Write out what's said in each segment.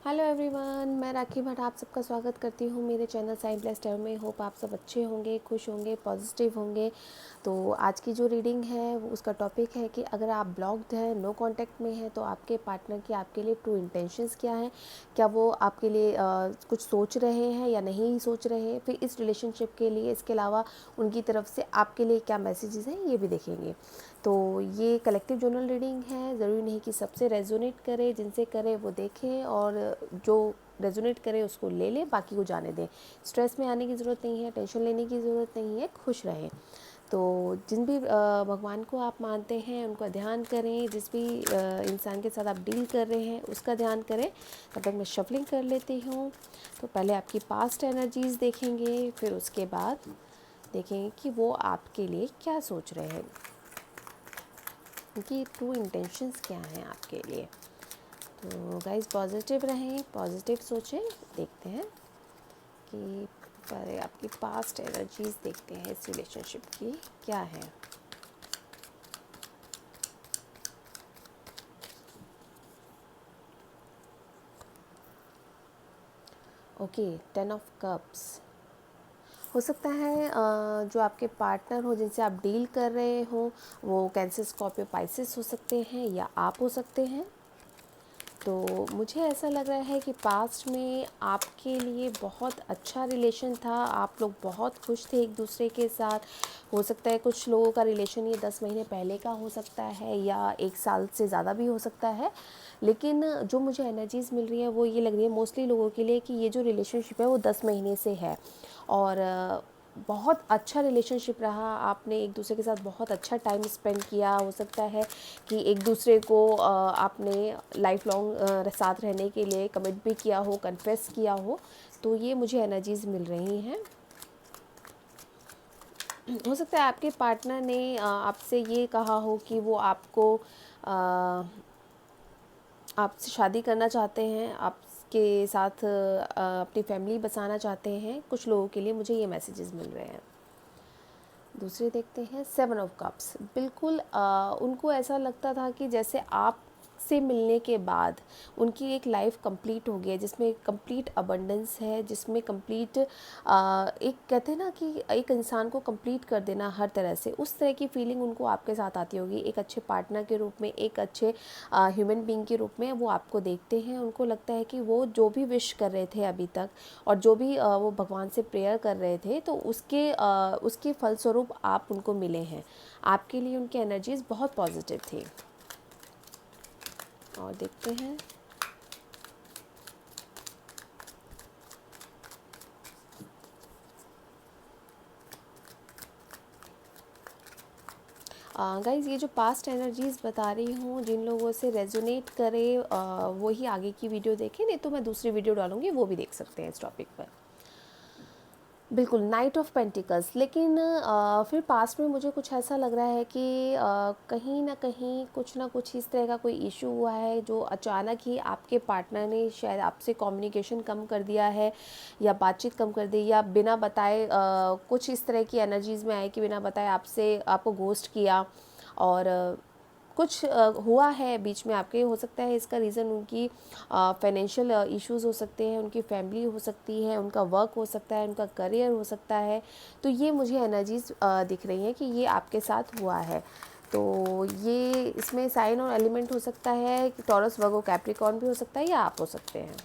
Hello everyone, मैं राखी भट्ट आप सबका स्वागत करती हूँ मेरे चैनल साइन प्लस टैरो में। होप आप सब अच्छे होंगे, खुश होंगे, पॉजिटिव होंगे। तो आज की जो रीडिंग है वो उसका टॉपिक है कि अगर आप ब्लॉक्ड हैं, नो कांटेक्ट में हैं, तो आपके पार्टनर की आपके लिए ट्रू इंटेंशंस क्या हैं। क्या वो आपके लिए कुछ सोच रहे हैं या नहीं सोच रहे हैं। फिर इस रिलेशनशिप के लिए इसके अलावा उनकी तरफ से आपके लिए क्या मैसेजेस हैं ये भी देखेंगे। तो ये कलेक्टिव जर्नल रीडिंग है, ज़रूरी नहीं कि सबसे रेजोनेट करे, जिनसे करे वो देखें और जो रेजोनेट करे उसको ले लें, बाकी को जाने दें। स्ट्रेस में आने की ज़रूरत नहीं है, टेंशन लेने की ज़रूरत नहीं है, खुश रहें। तो जिन भी भगवान को आप मानते हैं उनका ध्यान करें, जिस भी इंसान के साथ आप डील कर रहे हैं उसका ध्यान करें। तब तक मैं शफलिंग कर लेती हूँ। तो पहले आपकी पास्ट एनर्जीज़ देखेंगे, फिर उसके बाद देखेंगे कि वो आपके लिए क्या सोच रहे हैं, उनकी ट्रू इंटेंशंस क्या हैं आपके लिए। तो गाइस पॉजिटिव रहें, पॉजिटिव सोचें। देखते हैं कि पहले आपकी पास्ट एनर्जीज देखते हैं इस रिलेशनशिप की क्या है। Okay, 10 of cups. हो सकता है जो आपके पार्टनर हो, जिनसे आप डील कर रहे हो, वो कैंसर, स्कॉर्पियो, पाइसेस हो सकते हैं या आप हो सकते हैं। तो मुझे ऐसा लग रहा है कि पास्ट में आपके लिए बहुत अच्छा रिलेशन था, आप लोग बहुत खुश थे एक दूसरे के साथ। हो सकता है कुछ लोगों का रिलेशन ये 10 महीने पहले का हो सकता है या 1 साल से ज़्यादा भी हो सकता है। लेकिन जो मुझे एनर्जीज़ मिल रही है वो ये लग रही है मोस्टली लोगों के लिए कि ये जो रिलेशनशिप है वो 10 महीने से है और बहुत अच्छा रिलेशनशिप रहा। आपने एक दूसरे के साथ बहुत अच्छा टाइम स्पेंड किया। हो सकता है कि एक दूसरे को आपने लाइफ लॉन्ग साथ रहने के लिए कमिट भी किया हो, कन्फेस किया हो। तो ये मुझे एनर्जीज़ मिल रही हैं। हो सकता है आपके पार्टनर ने आपसे ये कहा हो कि वो आपको आपसे शादी करना चाहते हैं, आपके साथ अपनी फैमिली बसाना चाहते हैं। कुछ लोगों के लिए मुझे ये मैसेजेस मिल रहे हैं। दूसरे देखते हैं 7 ऑफ कप्स। बिल्कुल उनको ऐसा लगता था कि जैसे आप से मिलने के बाद उनकी एक लाइफ कंप्लीट हो गई है, जिसमें कंप्लीट अबंडेंस है, जिसमें कंप्लीट एक कहते हैं ना कि एक इंसान को कंप्लीट कर देना हर तरह से, उस तरह की फीलिंग उनको आपके साथ आती होगी। एक अच्छे पार्टनर के रूप में, एक अच्छे ह्यूमन बीइंग के रूप में वो आपको देखते हैं। उनको लगता है कि वो जो भी विश कर रहे थे अभी तक और जो भी वो भगवान से प्रेयर कर रहे थे, तो उसके फलस्वरूप आप उनको मिले हैं। आपके लिए उनकी एनर्जीज बहुत पॉजिटिव थी। और देखते हैं गाइज़, ये जो पास्ट एनर्जीज़ बता रही हूँ, जिन लोगों से रेजोनेट करे वही आगे की वीडियो देखें, नहीं तो मैं दूसरी वीडियो डालूँगी, वो भी देख सकते हैं इस टॉपिक पर। बिल्कुल, नाइट ऑफ पेंटिकल्स। लेकिन फिर पास्ट में मुझे कुछ ऐसा लग रहा है कि कहीं ना कहीं कुछ ना कुछ इस तरह का कोई इशू हुआ है जो अचानक ही आपके पार्टनर ने शायद आपसे कम्युनिकेशन कम कर दिया है या बातचीत कम कर दी, या बिना बताए कुछ इस तरह की एनर्जीज़ में आए कि बिना बताए आपको घोस्ट किया। और कुछ हुआ है बीच में आपके। हो सकता है इसका रीज़न उनकी फाइनेंशियल इश्यूज़ हो सकते हैं, उनकी फैमिली हो सकती है, उनका वर्क हो सकता है, उनका करियर हो सकता है। तो ये मुझे एनर्जीज़ दिख रही हैं कि ये आपके साथ हुआ है। तो ये इसमें साइन और एलिमेंट हो सकता है कि टॉरस, वर्गो, कैप्रिकॉर्न भी हो सकता है या आप हो सकते हैं।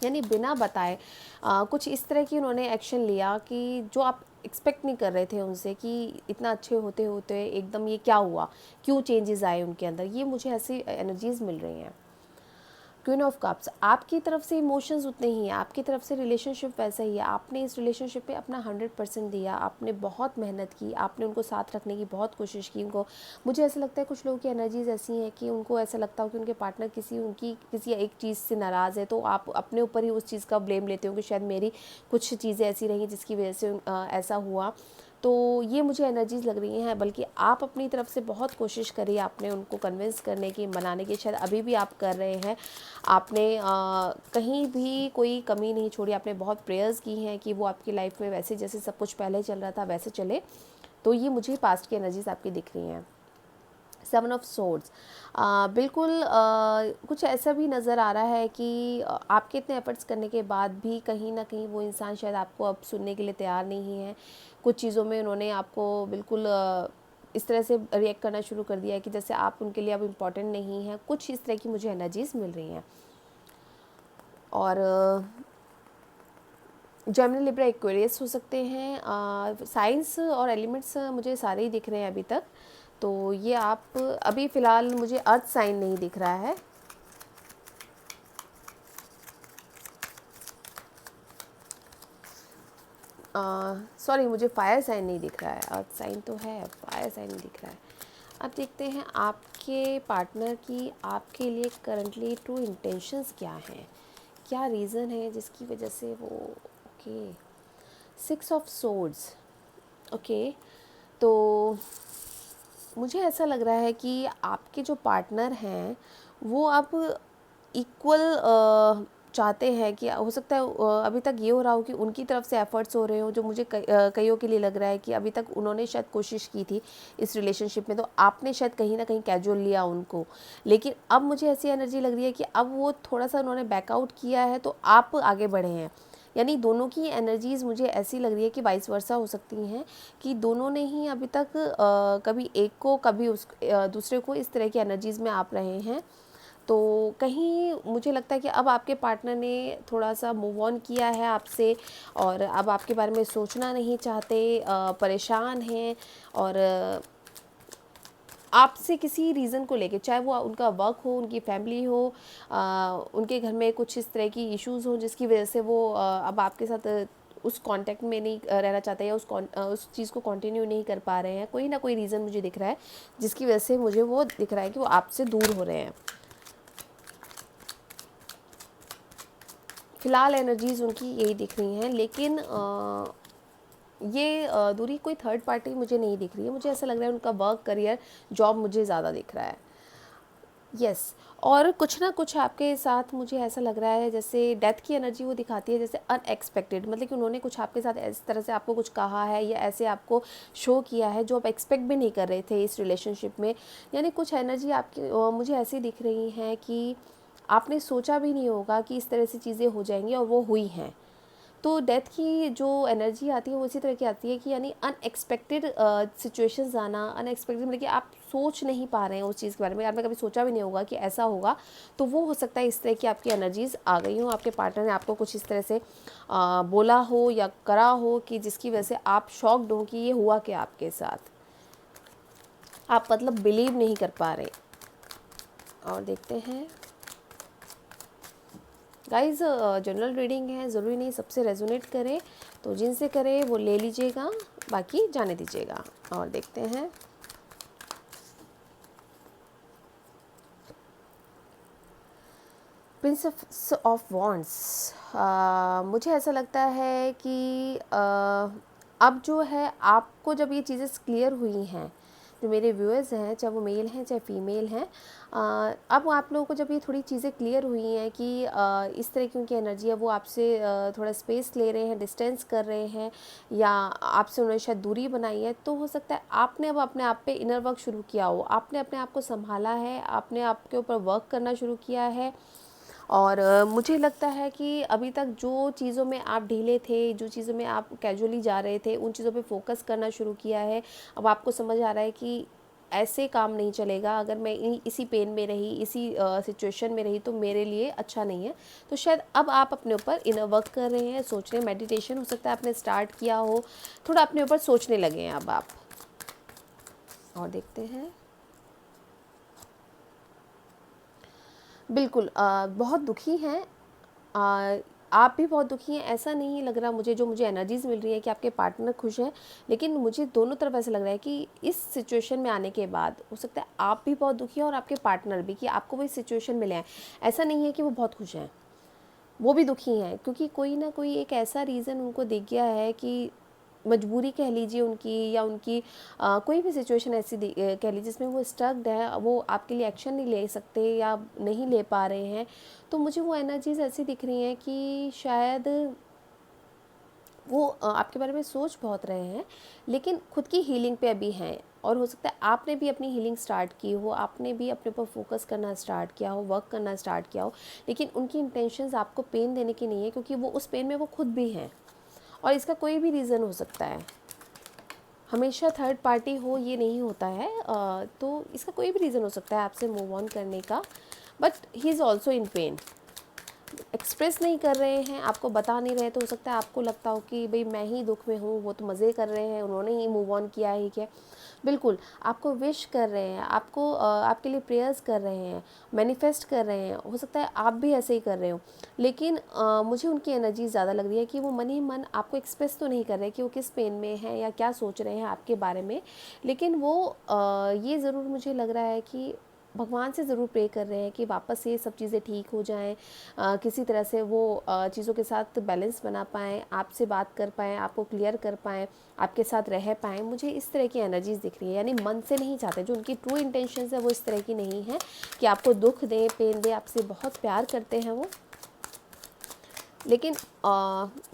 यानी बिना बताए कुछ इस तरह की उन्होंने एक्शन लिया कि जो आप एक्सपेक्ट नहीं कर रहे थे उनसे, कि इतना अच्छे होते होते एकदम ये क्या हुआ, क्यों चेंजेस आए उनके अंदर। ये मुझे ऐसी एनर्जीज़ मिल रही हैं। क्वीन ऑफ कप्स, आपकी तरफ से इमोशंस उतने ही हैं, आपकी तरफ से रिलेशनशिप वैसा ही है। आपने इस रिलेशनशिप पे अपना 100% दिया, आपने बहुत मेहनत की, आपने उनको साथ रखने की बहुत कोशिश की। उनको, मुझे ऐसा लगता है कुछ लोगों की एनर्जीज ऐसी हैं कि उनको ऐसा लगता हो कि उनके पार्टनर किसी एक चीज़ से नाराज़ है, तो आप अपने ऊपर ही उस चीज़ का ब्लेम लेते हो कि शायद मेरी कुछ चीज़ें ऐसी रहीं जिसकी वजह से ऐसा हुआ। तो ये मुझे एनर्जीज़ लग रही हैं। बल्कि आप अपनी तरफ से बहुत कोशिश करी, आपने उनको कन्विंस करने की, मनाने की, शायद अभी भी आप कर रहे हैं। आपने कहीं भी कोई कमी नहीं छोड़ी, आपने बहुत प्रेयर्स की हैं कि वो आपकी लाइफ में वैसे जैसे सब कुछ पहले चल रहा था वैसे चले। तो ये मुझे पास्ट की एनर्जीज आपकी दिख रही हैं। सेवन ऑफ सोर्ड्स, बिल्कुल कुछ ऐसा भी नज़र आ रहा है कि आपके इतने एफर्ट्स करने के बाद भी कहीं ना कहीं वो इंसान शायद आपको अब सुनने के लिए तैयार नहीं है। कुछ चीज़ों में उन्होंने आपको बिल्कुल इस तरह से रिएक्ट करना शुरू कर दिया है कि जैसे आप उनके लिए अब इम्पॉर्टेंट नहीं है। कुछ इस तरह की मुझे एनर्जीज़ मिल रही हैं। और जेमिनी, लिब्रा, एक्वेरियस हो सकते हैं। साइंस और एलिमेंट्स मुझे सारे ही दिख रहे हैं अभी तक। तो ये आप अभी फ़िलहाल मुझे अर्थ साइन नहीं दिख रहा है। सॉरी, मुझे फायर साइन नहीं दिख रहा है। अर्थ साइन तो है, फायर साइन नहीं दिख रहा है। अब देखते हैं आपके पार्टनर की आपके लिए करंटली ट्रू इंटेंशंस क्या हैं, क्या रीज़न है जिसकी वजह से वो ओके। 6 of swords, okay. तो मुझे ऐसा लग रहा है कि आपके जो पार्टनर हैं वो अब इक्वल चाहते हैं कि हो सकता है अभी तक ये हो रहा हो कि उनकी तरफ से एफ़र्ट्स हो रहे हो, जो मुझे कईयों के लिए लग रहा है कि अभी तक उन्होंने शायद कोशिश की थी इस रिलेशनशिप में, तो आपने शायद कहीं ना कहीं कैजुअल लिया उनको। लेकिन अब मुझे ऐसी एनर्जी लग रही है कि अब वो थोड़ा सा उन्होंने बैकआउट किया है तो आप आगे बढ़े हैं। यानी दोनों की एनर्जीज़ मुझे ऐसी लग रही है कि वाइस वर्सा हो सकती हैं कि दोनों ने ही अभी तक कभी एक को कभी दूसरे को इस तरह की एनर्जीज़ में आप रहे हैं। तो कहीं मुझे लगता है कि अब आपके पार्टनर ने थोड़ा सा मूव ऑन किया है आपसे और अब आपके बारे में सोचना नहीं चाहते, परेशान हैं और आपसे किसी रीज़न को लेके, चाहे वो उनका वर्क हो, उनकी फैमिली हो, उनके घर में कुछ इस तरह की इश्यूज़ हों जिसकी वजह से वो अब आपके साथ उस कांटेक्ट में नहीं रहना चाहते या उस चीज़ को कंटिन्यू नहीं कर पा रहे हैं। कोई ना कोई रीज़न मुझे दिख रहा है जिसकी वजह से मुझे वो दिख रहा है कि वो आपसे दूर हो रहे हैं। फ़िलहाल एनर्जीज़ उनकी यही दिख रही हैं, लेकिन ये दूरी कोई थर्ड पार्टी मुझे नहीं दिख रही है। मुझे ऐसा लग रहा है उनका वर्क, करियर, जॉब मुझे ज़्यादा दिख रहा है। यस। और कुछ ना कुछ आपके साथ मुझे ऐसा लग रहा है जैसे डेथ की एनर्जी वो दिखाती है, जैसे अनएक्सपेक्टेड, मतलब कि उन्होंने कुछ आपके साथ इस तरह से आपको कुछ कहा है या ऐसे आपको शो किया है जो आप एक्सपेक्ट भी नहीं कर रहे थे इस रिलेशनशिप में। यानी कुछ एनर्जी आपकी मुझे ऐसी दिख रही हैं कि आपने सोचा भी नहीं होगा कि इस तरह से चीज़ें हो जाएंगी और वो हुई हैं। तो डेथ की जो एनर्जी आती है वो इसी तरह की आती है कि यानी अनएक्सपेक्टेड सिचुएशंस आना, अनएक्सपेक्टेड मतलब कि आप सोच नहीं पा रहे हैं उस चीज़ के बारे में, आपने कभी सोचा भी नहीं होगा कि ऐसा होगा। तो वो हो सकता है इस तरह की आपकी एनर्जीज़ आ गई हो, आपके पार्टनर ने आपको कुछ इस तरह से बोला हो या करा हो कि जिसकी वजह से आप शॉक्ड हो कि ये हुआ क्या आपके साथ, आप मतलब बिलीव नहीं कर पा रहे। और देखते हैं गाइज, जनरल रीडिंग है, ज़रूरी नहीं सबसे रेजोनेट करे, तो जिनसे करे वो ले लीजिएगा, बाकी जाने दीजिएगा। और देखते हैं प्रिंस ऑफ वॉन्ड्स। मुझे ऐसा लगता है कि अब जो है आपको जब ये चीज़ें क्लियर हुई हैं, जो मेरे व्यूअर्स हैं चाहे वो मेल हैं चाहे फीमेल हैं, अब आप लोगों को जब ये थोड़ी चीज़ें क्लियर हुई हैं कि इस तरह की उनकी एनर्जी है, वो आपसे थोड़ा स्पेस ले रहे हैं, डिस्टेंस कर रहे हैं या आपसे उन्होंने शायद दूरी बनाई है, तो हो सकता है आपने अब अपने आप पे इनर वर्क शुरू किया हो, आपने अपने आप को संभाला है, आपने आपके ऊपर वर्क करना शुरू किया है। और मुझे लगता है कि अभी तक जो चीज़ों में आप ढीले थे, जो चीज़ों में आप कैजुअली जा रहे थे, उन चीज़ों पे फोकस करना शुरू किया है। अब आपको समझ आ रहा है कि ऐसे काम नहीं चलेगा, अगर मैं इसी पेन में रही, इसी सिचुएशन में रही तो मेरे लिए अच्छा नहीं है। तो शायद अब आप अपने ऊपर इनर वर्क कर रहे हैं, सोच रहे हैं, मेडिटेशन हो सकता है आपने स्टार्ट किया हो, थोड़ा अपने ऊपर सोचने लगे हैं अब आप। और देखते हैं, बिल्कुल बहुत दुखी हैं, आप भी बहुत दुखी हैं। ऐसा नहीं लग रहा मुझे, जो मुझे एनर्जीज़ मिल रही है कि आपके पार्टनर खुश हैं, लेकिन मुझे दोनों तरफ ऐसा लग रहा है कि इस सिचुएशन में आने के बाद हो सकता है आप भी बहुत दुखी हैं और आपके पार्टनर भी, कि आपको वही सिचुएशन मिले हैं। ऐसा नहीं है कि वो बहुत खुश हैं, वो भी दुखी हैं, क्योंकि कोई ना कोई एक ऐसा रीज़न उनको दिख गया है कि मजबूरी कह लीजिए उनकी, या उनकी कोई भी सिचुएशन ऐसी कह लीजिए जिसमें वो स्टक्ड है, वो आपके लिए एक्शन नहीं ले सकते या नहीं ले पा रहे हैं। तो मुझे वो एनर्जीज ऐसी दिख रही हैं कि शायद वो आपके बारे में सोच बहुत रहे हैं, लेकिन खुद की हीलिंग पे अभी हैं। और हो सकता है आपने भी अपनी हीलिंग स्टार्ट की हो, आपने भी अपने ऊपर फोकस करना स्टार्ट किया हो, वर्क करना स्टार्ट किया हो, लेकिन उनकी इंटेंशंस आपको पेन देने की नहीं है, क्योंकि वो उस पेन में वो खुद भी हैं। और इसका कोई भी रीज़न हो सकता है, हमेशा थर्ड पार्टी हो ये नहीं होता है। तो इसका कोई भी रीज़न हो सकता है आपसे मूव ऑन करने का, but he is also in pen. Express नहीं कर रहे हैं, आपको बता नहीं रहे, तो हो सकता है आपको लगता हो कि भाई मैं ही दुख में हूँ, वो तो मज़े कर रहे हैं, उन्होंने ही मूव ऑन किया ही क्या। बिल्कुल आपको विश कर रहे हैं, आपको आपके लिए प्रेयर्स कर रहे हैं, मैनिफेस्ट कर रहे हैं, हो सकता है आप भी ऐसे ही कर रहे हो, लेकिन मुझे उनकी एनर्जी ज़्यादा लग रही है कि वो मन ही मन आपको एक्सप्रेस तो नहीं कर रहे कि वो किस पेन में हैं या क्या सोच रहे हैं आपके बारे में, लेकिन वो ये ज़रूर मुझे लग रहा है कि भगवान से ज़रूर प्रे कर रहे हैं कि वापस से ये सब चीज़ें ठीक हो जाएं, किसी तरह से वो चीज़ों के साथ बैलेंस बना पाएँ, आपसे बात कर पाएँ, आपको क्लियर कर पाएँ, आपके साथ रह पाएँ। मुझे इस तरह की एनर्जीज़ दिख रही है, यानी मन से नहीं चाहते, जो उनकी ट्रू इंटेंशंस है वो इस तरह की नहीं है कि आपको दुख दें, पेन दें, आपसे बहुत प्यार करते हैं वो। लेकिन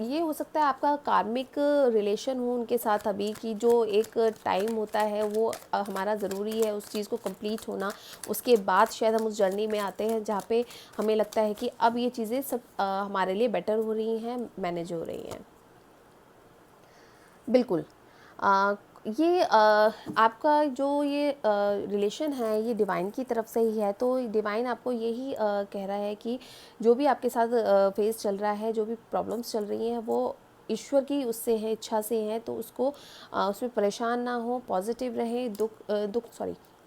ये हो सकता है आपका कार्मिक रिलेशन हो उनके साथ अभी, कि जो एक टाइम होता है वो हमारा ज़रूरी है उस चीज़ को कंप्लीट होना, उसके बाद शायद हम उस जर्नी में आते हैं जहाँ पे हमें लगता है कि अब ये चीज़ें सब हमारे लिए बेटर हो रही हैं, मैनेज हो रही हैं। बिल्कुल ये आपका जो ये रिलेशन है ये डिवाइन की तरफ से ही है, तो डिवाइन आपको यही कह रहा है कि जो भी आपके साथ फेस चल रहा है, जो भी प्रॉब्लम्स चल रही हैं, वो ईश्वर की उससे है, इच्छा से है, तो उसको उसमें परेशान ना हो, पॉजिटिव रहे,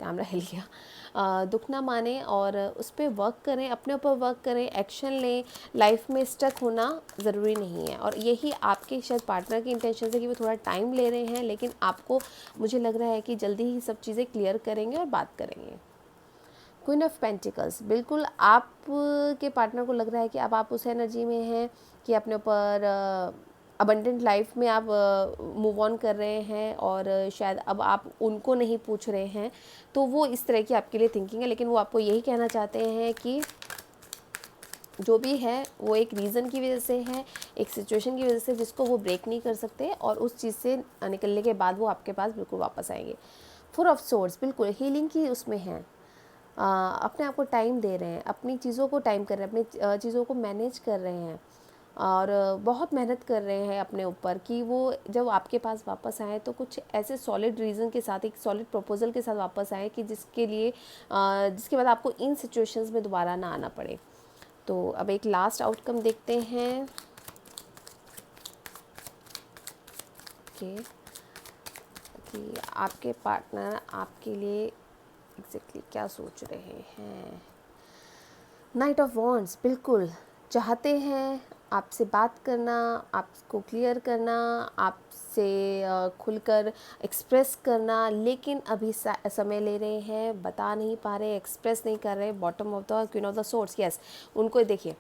कैमरा हिल गया, दुख ना माने और उस पर वर्क करें, अपने ऊपर वर्क करें, एक्शन लें। लाइफ में स्टक होना ज़रूरी नहीं है, और यही आपके शायद पार्टनर की इंटेंशन है कि वो थोड़ा टाइम ले रहे हैं, लेकिन आपको मुझे लग रहा है कि जल्दी ही सब चीज़ें क्लियर करेंगे और बात करेंगे। क्वीन ऑफ पेंटिकल्स, बिल्कुल आप के पार्टनर को लग रहा है कि अब आप उस एनर्जी में हैं कि अपने ऊपर अबंडेंट लाइफ में आप मूव ऑन कर रहे हैं, और शायद अब आप उनको नहीं पूछ रहे हैं, तो वो इस तरह की आपके लिए थिंकिंग है। लेकिन वो आपको यही कहना चाहते हैं कि जो भी है वो एक रीज़न की वजह से है, एक सिचुएशन की वजह से, जिसको वो ब्रेक नहीं कर सकते, और उस चीज़ से निकलने के बाद वो आपके पास बिल्कुल वापस आएंगे। 4 ऑफ सोर्ड्स, बिल्कुल हीलिंग की उसमें है, अपने आप को टाइम दे रहे हैं, अपनी चीज़ों को टाइम कर रहे हैं, अपनी चीज़ों को मैनेज कर रहे हैं, और बहुत मेहनत कर रहे हैं अपने ऊपर कि वो जब आपके पास वापस आए तो कुछ ऐसे सॉलिड रीज़न के साथ, एक सॉलिड प्रपोजल के साथ वापस आए कि जिसके बाद आपको इन सिचुएशंस में दोबारा ना आना पड़े। तो अब एक लास्ट आउटकम देखते हैं कि आपके पार्टनर आपके लिए एग्जैक्टली क्या सोच रहे हैं। नाइट ऑफ वॉन्ड्स, बिल्कुल चाहते हैं आपसे बात करना, आपको क्लियर करना, आपसे खुलकर एक्सप्रेस करना, लेकिन अभी समय ले रहे हैं, बता नहीं पा रहे, एक्सप्रेस नहीं कर रहे। Bottom of the queen of the swords, yes, उनको देखिए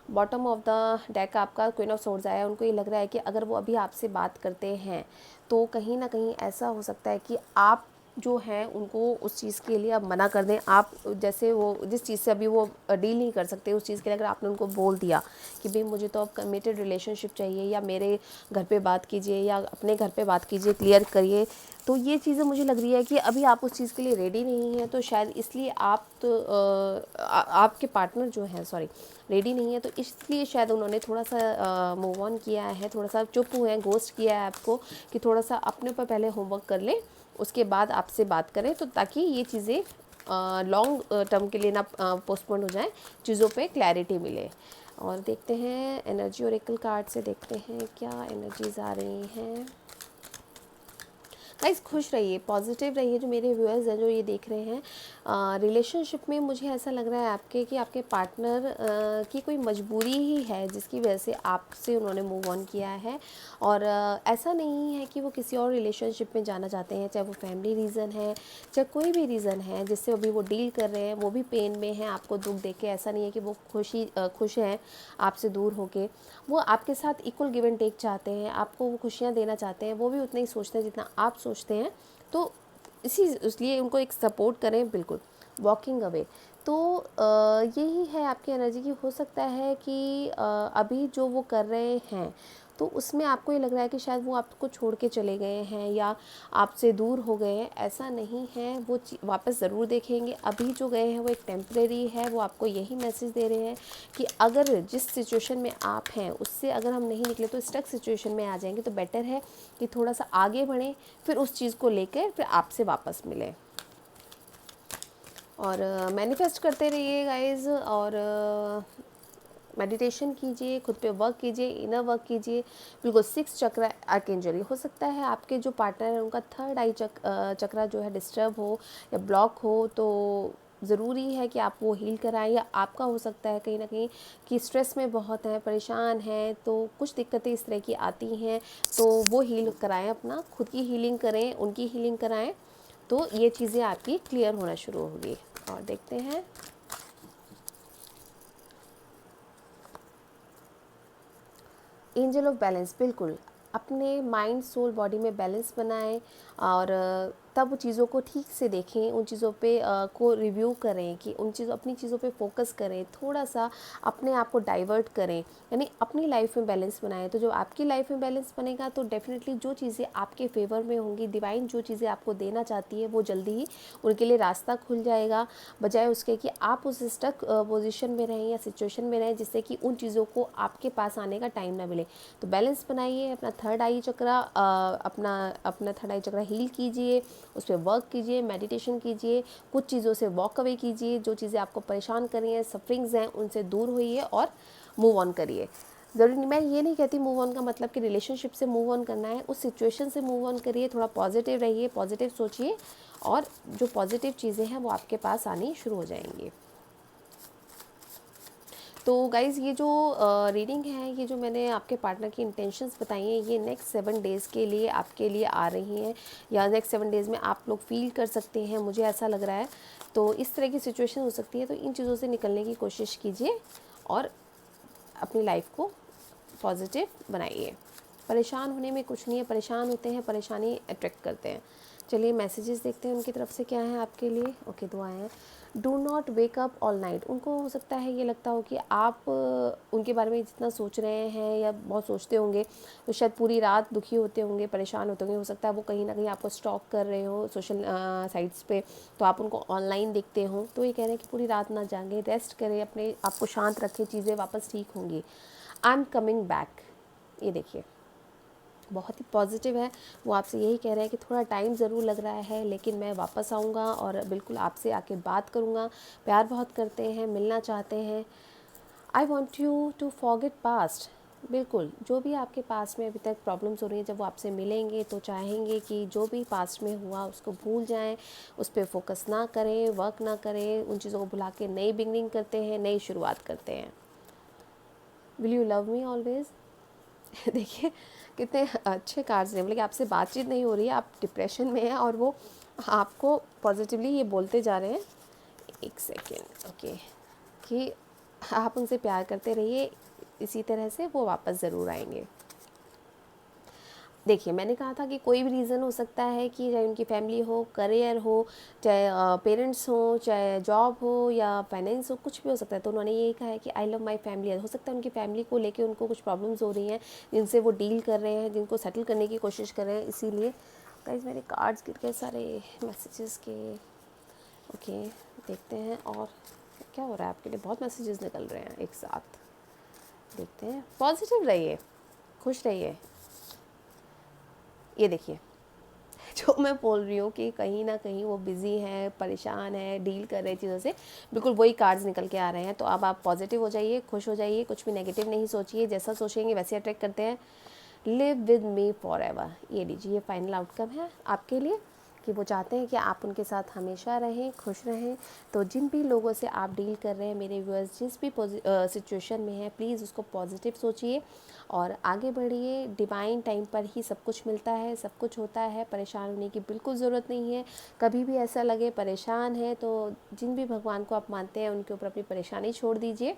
बॉटम ऑफ द डेक आपका क्वीन ऑफ सोर्ड्स आया, उनको ये लग रहा है कि अगर वो अभी आपसे बात करते हैं तो कहीं ना कहीं ऐसा हो सकता है कि आप जो हैं उनको उस चीज़ के लिए अब मना कर दें। आप जैसे वो जिस चीज़ से अभी वो डील नहीं कर सकते, उस चीज़ के लिए अगर आपने उनको बोल दिया कि भाई मुझे तो अब कमिटेड रिलेशनशिप चाहिए, या मेरे घर पे बात कीजिए, या अपने घर पे बात कीजिए, क्लियर करिए, तो ये चीज़ें मुझे लग रही है कि अभी आप उस चीज़ के लिए रेडी नहीं हैं। तो शायद इसलिए आपके पार्टनर जो है रेडी नहीं है, तो इसलिए शायद उन्होंने थोड़ा सा मूव ऑन किया है, थोड़ा सा चुप हुए हैं, गोस्ट किया है आपको कि थोड़ा सा अपने ऊपर पहले होमवर्क कर लें, उसके बाद आपसे बात करें, तो ताकि ये चीज़ें लॉन्ग टर्म के लिए ना पोस्टपोन हो जाएं, चीज़ों पे क्लैरिटी मिले। और देखते हैं एनर्जी ओरेकल कार्ड से, देखते हैं क्या एनर्जीज आ रही हैं। गाइस खुश रहिए, पॉजिटिव रहिए, जो मेरे व्यूअर्स हैं जो ये देख रहे हैं। रिलेशनशिप में मुझे ऐसा लग रहा है आपके कि आपके पार्टनर की कोई मजबूरी ही है जिसकी वजह से आपसे उन्होंने मूव ऑन किया है, और ऐसा नहीं है कि वो किसी और रिलेशनशिप में जाना चाहते हैं, चाहे वो फैमिली रीज़न है, चाहे कोई भी रीज़न है जिससे अभी वो डील कर रहे हैं, वो भी पेन में हैं, आपको दुख देके। ऐसा नहीं है कि वो खुश हैं आपसे दूर होके, वो आपके साथ इक्वल गिव एंड टेक चाहते हैं, आपको वो खुशियाँ देना चाहते हैं, वो भी उतना ही सोचते हैं जितना आप सोचते हैं, तो इसलिए उनको एक सपोर्ट करें। बिल्कुल वॉकिंग अवे, तो यही है आपकी एनर्जी की। हो सकता है कि अभी जो वो कर रहे हैं तो उसमें आपको ये लग रहा है कि शायद वो आपको छोड़ के चले गए हैं या आपसे दूर हो गए हैं। ऐसा नहीं है, वो वापस ज़रूर देखेंगे। अभी जो गए हैं वो एक टेम्परेरी है। वो आपको यही मैसेज दे रहे हैं कि अगर जिस सिचुएशन में आप हैं उससे अगर हम नहीं निकले तो स्टक सिचुएशन में आ जाएंगे, तो बेटर है कि थोड़ा सा आगे बढ़ें, फिर उस चीज़ को लेकर फिर आपसे वापस मिलें। और मैनिफेस्ट करते रहिए गाइज, और मेडिटेशन कीजिए, खुद पे वर्क कीजिए, इनर वर्क कीजिए। बिल्कुल 6 चक्र आर्कएंजल, हो सकता है आपके जो पार्टनर है उनका थर्ड आई चक्रा जो है डिस्टर्ब हो या ब्लॉक हो, तो ज़रूरी है कि आप वो हील कराएं। या आपका हो सकता है कहीं ना कहीं कि स्ट्रेस में बहुत हैं, परेशान हैं, तो कुछ दिक्कतें इस तरह की आती हैं, तो वो हील कराएं, अपना खुद की हीलिंग करें, उनकी हीलिंग कराएं, तो ये चीज़ें आपकी क्लियर होना शुरू होगी। और देखते हैं एंजल ऑफ बैलेंस। बिल्कुल अपने माइंड सोल बॉडी में बैलेंस बनाएं, और तब चीज़ों को ठीक से देखें, उन चीज़ों पे को रिव्यू करें कि अपनी चीज़ों पे फोकस करें, थोड़ा सा अपने आप को डाइवर्ट करें, यानी अपनी लाइफ में बैलेंस बनाएं। तो जो आपकी लाइफ में बैलेंस बनेगा तो डेफिनेटली जो चीज़ें आपके फेवर में होंगी, डिवाइन जो चीज़ें आपको देना चाहती है वो जल्दी ही उनके लिए रास्ता खुल जाएगा, बजाय उसके कि आप उस स्टक पोजीशन में रहें या सिचुएशन में रहें जिससे कि उन चीज़ों को आपके पास आने का टाइम ना मिले। तो बैलेंस बनाइए, अपना थर्ड आई चक्रा अपना थर्ड आई चक्रा हील कीजिए, उस पर वर्क कीजिए, मेडिटेशन कीजिए, कुछ चीज़ों से वॉक अवे कीजिए, जो चीज़ें आपको परेशान कर रही हैं, सफरिंग्स हैं, उनसे दूर होइए और मूव ऑन करिए। ज़रूरी नहीं, मैं ये नहीं कहती मूव ऑन का मतलब कि रिलेशनशिप से मूव ऑन करना है, उस सिचुएशन से मूव ऑन करिए, थोड़ा पॉजिटिव रहिए, पॉजिटिव सोचिए, और जो पॉजिटिव चीज़ें हैं वो आपके पास आनी शुरू हो जाएंगी। तो गाइज़ ये जो रीडिंग है, ये जो मैंने आपके पार्टनर की इंटेंशंस बताई हैं, ये नेक्स्ट 7 डेज़ के लिए आपके लिए आ रही हैं, या नेक्स्ट 7 डेज़ में आप लोग फील कर सकते हैं, मुझे ऐसा लग रहा है। तो इस तरह की सिचुएशन हो सकती है, तो इन चीज़ों से निकलने की कोशिश कीजिए और अपनी लाइफ को पॉजिटिव बनाइए। परेशान होने में कुछ नहीं है, परेशान होते हैं, परेशानी अट्रैक्ट करते हैं। चलिए मैसेजेस देखते हैं उनकी तरफ से क्या है आपके लिए। ओके, दुआएं हैं। Do not wake up all night. उनको हो सकता है ये लगता हो कि आप उनके बारे में जितना सोच रहे हैं या बहुत सोचते होंगे, तो शायद पूरी रात दुखी होते होंगे, परेशान होते होंगे। हो सकता है वो कहीं ना कहीं आपको स्टॉक कर रहे हो सोशल साइट्स पे, तो आप उनको ऑनलाइन देखते हो। तो ये कह रहे हैं कि पूरी रात ना जागें, रेस्ट करें, अपने आप को शांत रखें, चीज़ें वापस ठीक होंगी। आई एम कमिंग बैक, ये देखिए बहुत ही पॉजिटिव है। वो आपसे यही कह रहे हैं कि थोड़ा टाइम ज़रूर लग रहा है, लेकिन मैं वापस आऊँगा और बिल्कुल आपसे आके बात करूँगा। प्यार बहुत करते हैं, मिलना चाहते हैं। I want you to forget past. बिल्कुल जो भी आपके पास में अभी तक प्रॉब्लम्स हो रही हैं, जब वो आपसे मिलेंगे तो चाहेंगे कि जो भी पास्ट में हुआ उसको भूल जाएं, उस पर फोकस ना करें, वर्क ना करें, उन चीज़ों को भुला के नई बिगनिंग करते हैं, नई शुरुआत करते हैं। Will you love me always. देखिए कितने अच्छे कार्ड्स हैं, मतलब कि आपसे बातचीत नहीं हो रही है, आप डिप्रेशन में हैं और वो आपको पॉजिटिवली ये बोलते जा रहे हैं, एक सेकेंड, ओके, कि आप उनसे प्यार करते रहिए, इसी तरह से वो वापस ज़रूर आएंगे। देखिए मैंने कहा था कि कोई भी रीज़न हो सकता है, कि चाहे उनकी फैमिली हो, करियर हो, चाहे पेरेंट्स हो, चाहे जॉब हो या फाइनेंस हो, कुछ भी हो सकता है। तो उन्होंने यही कहा है कि आई लव माय फैमिली। हो सकता है उनकी फैमिली को लेके उनको कुछ प्रॉब्लम्स हो रही हैं जिनसे वो डील कर रहे हैं, जिनको सेटल करने की कोशिश कर रहे हैं। इसीलिए गाइस मेरे कार्ड्स गिर गए सारे मैसेजेस के। ओके देखते हैं और क्या हो रहा है आपके लिए। बहुत मैसेजेस निकल रहे हैं एक साथ, देखते हैं। पॉजिटिव रहिए, खुश रहिए। ये देखिए जो मैं बोल रही हूँ कि कहीं ना कहीं वो बिज़ी हैं, परेशान हैं, डील कर रहे चीज़ों से, बिल्कुल वही कार्ड्स निकल के आ रहे हैं। तो अब आप पॉजिटिव हो जाइए, खुश हो जाइए, कुछ भी नेगेटिव नहीं सोचिए, जैसा सोचेंगे वैसे अट्रैक्ट करते हैं। Live with me for ever, ये लीजिए, ये फाइनल आउटकम है आपके लिए, कि वो चाहते हैं कि आप उनके साथ हमेशा रहें, खुश रहें। तो जिन भी लोगों से आप डील कर रहे हैं मेरे व्यूअर्स, जिस भी सिचुएशन में है, प्लीज़ उसको पॉजिटिव सोचिए और आगे बढ़िए। डिवाइन टाइम पर ही सब कुछ मिलता है, सब कुछ होता है, परेशान होने की बिल्कुल ज़रूरत नहीं है। कभी भी ऐसा लगे परेशान है तो जिन भी भगवान को आप मानते हैं उनके ऊपर अपनी परेशानी छोड़ दीजिए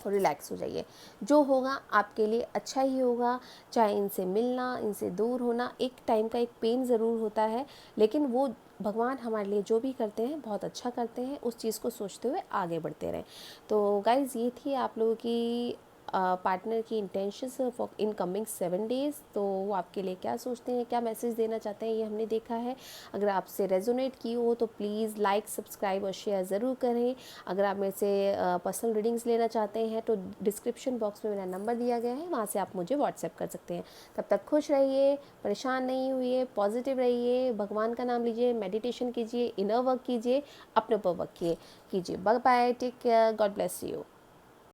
और रिलैक्स हो जाइए। जो होगा आपके लिए अच्छा ही होगा। चाहे इनसे मिलना, इनसे दूर होना, एक टाइम का एक पेन ज़रूर होता है, लेकिन वो भगवान हमारे लिए जो भी करते हैं बहुत अच्छा करते हैं। उस चीज़ को सोचते हुए आगे बढ़ते रहें। तो गाइज़ ये थी आप लोगों की पार्टनर की intentions for in coming 7 days, तो वो आपके लिए क्या सोचते हैं, क्या मैसेज देना चाहते हैं, ये हमने देखा है। अगर आपसे रेजोनेट की हो तो प्लीज़ लाइक, सब्सक्राइब और शेयर ज़रूर करें। अगर आप मेरे से पर्सनल रीडिंग्स लेना चाहते हैं तो डिस्क्रिप्शन बॉक्स में मेरा नंबर दिया गया है, वहाँ से आप मुझे व्हाट्सएप कर सकते हैं। तब तक खुश रहिए, परेशान नहीं हुई, पॉजिटिव रहिए, भगवान का नाम लीजिए, मेडिटेशन कीजिए, इनर वर्क कीजिए, अपने ऊपर वर्क कीजिए। Bye bye, take care, God bless you.